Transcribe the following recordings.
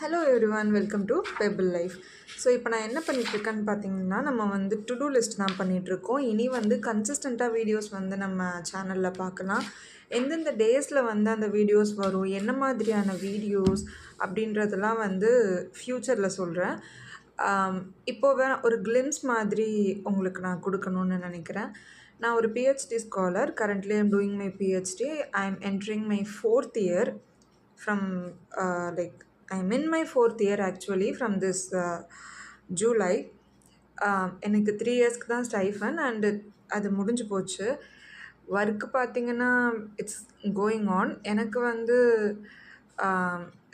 Hello everyone, welcome to pebble life. So இப்போ நான் என்ன பண்ணிகிட்ருக்கேன்னு பார்த்தீங்கன்னா, நம்ம வந்து டு டூ லிஸ்ட் தான் பண்ணிகிட்ருக்கோம். இனி வந்து கன்சிஸ்டண்ட்டாக வீடியோஸ் வந்து நம்ம சேனலில் பார்க்கலாம். எந்தெந்த டேஸில் வந்து அந்த வீடியோஸ் வரும், என்ன மாதிரியான வீடியோஸ் அப்படின்றதெல்லாம் வந்து ஃப்யூச்சரில் சொல்கிறேன். இப்போது ஒரு கிளிம்ஸ் மாதிரி உங்களுக்கு நான் கொடுக்கணுன்னு நினைக்கிறேன். நான் ஒரு PhD scholar. Currently I'm doing my PhD. I am entering my 4th year from like I'm in my 4th year actually from this July. எனக்கு 3 இயர்ஸ்க்கு தான் ஸ்டைஃபன் அண்டு அது முடிஞ்சு போச்சு. ஒர்க்கு பார்த்திங்கன்னா இட்ஸ் கோயிங் ஆன். எனக்கு வந்து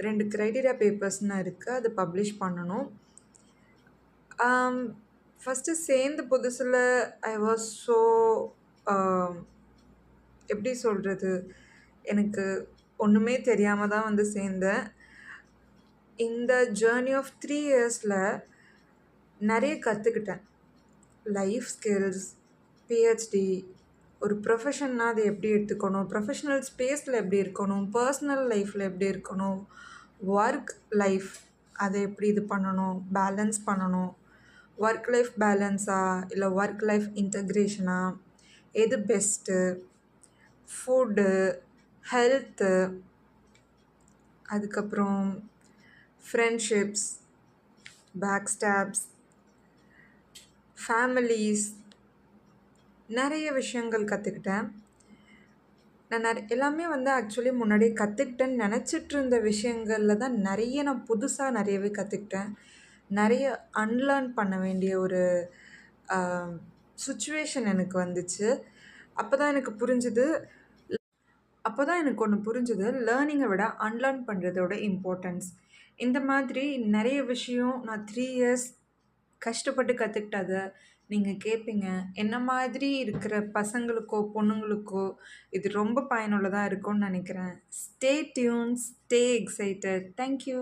2 க்ரைட்டீரியா பேப்பர்ஸ்னு இருக்குது, அது பப்ளிஷ் பண்ணணும். ஃபஸ்ட்டு சேர்ந்த புதுசில் ஐ வாஸ் ஸோ எப்படி சொல்கிறது, எனக்கு ஒன்றுமே தெரியாமல் தான் வந்து சேர்ந்தேன். இந்த ஜேர்னி ஆஃப் 3 இயர்ஸில் நிறைய கற்றுக்கிட்டேன். லைஃப் ஸ்கில்ஸ், பிஹெச்டி, ஒரு ப்ரொஃபஷன்னா அது எப்படி எடுத்துக்கணும், ப்ரொஃபஷ்னல் ஸ்பேஸில் எப்படி இருக்கணும், பர்சனல் லைஃப்பில் எப்படி இருக்கணும், ஒர்க் லைஃப் அதை எப்படி இது பண்ணணும், பேலன்ஸ் பண்ணணும், ஒர்க் லைஃப் பேலன்ஸா இல்லை ஒர்க் லைஃப் இன்டக்ரேஷனா, எது பெஸ்ட்டு, ஃபுட்டு, ஹெல்த்து, அதுக்கப்புறம் ஃப்ரெண்ட்ஷிப்ஸ், பேக் ஸ்டாப்ஸ், ஃபேமிலிஸ், நிறைய விஷயங்கள் கற்றுக்கிட்டேன். நான் எல்லாமே வந்து ஆக்சுவலி முன்னாடியே கற்றுக்கிட்டேன்னு நினச்சிட்டு இருந்த விஷயங்களில் தான் நான் புதுசாக நிறையவே கற்றுக்கிட்டேன். நிறைய அன்லேர்ன் பண்ண வேண்டிய ஒரு சுச்சுவேஷன் எனக்கு வந்துச்சு. அப்போ தான் எனக்கு ஒன்று புரிஞ்சுது, லேர்னிங்கை விட அன்லேர்ன் பண்ணுறதோட இம்பார்ட்டன்ஸ். இந்த மாதிரி நிறைய விஷயம் நான் 3 இயர்ஸ் கஷ்டப்பட்டு கற்றுக்கிட்டதை நீங்கள் கேட்பீங்க. என்ன மாதிரி இருக்கிற பசங்களுக்கோ பொண்ணுங்களுக்கோ இது ரொம்ப பயனுள்ளதாக இருக்கும்னு நினைக்கிறேன். Stay tune, stay excited. Thank you.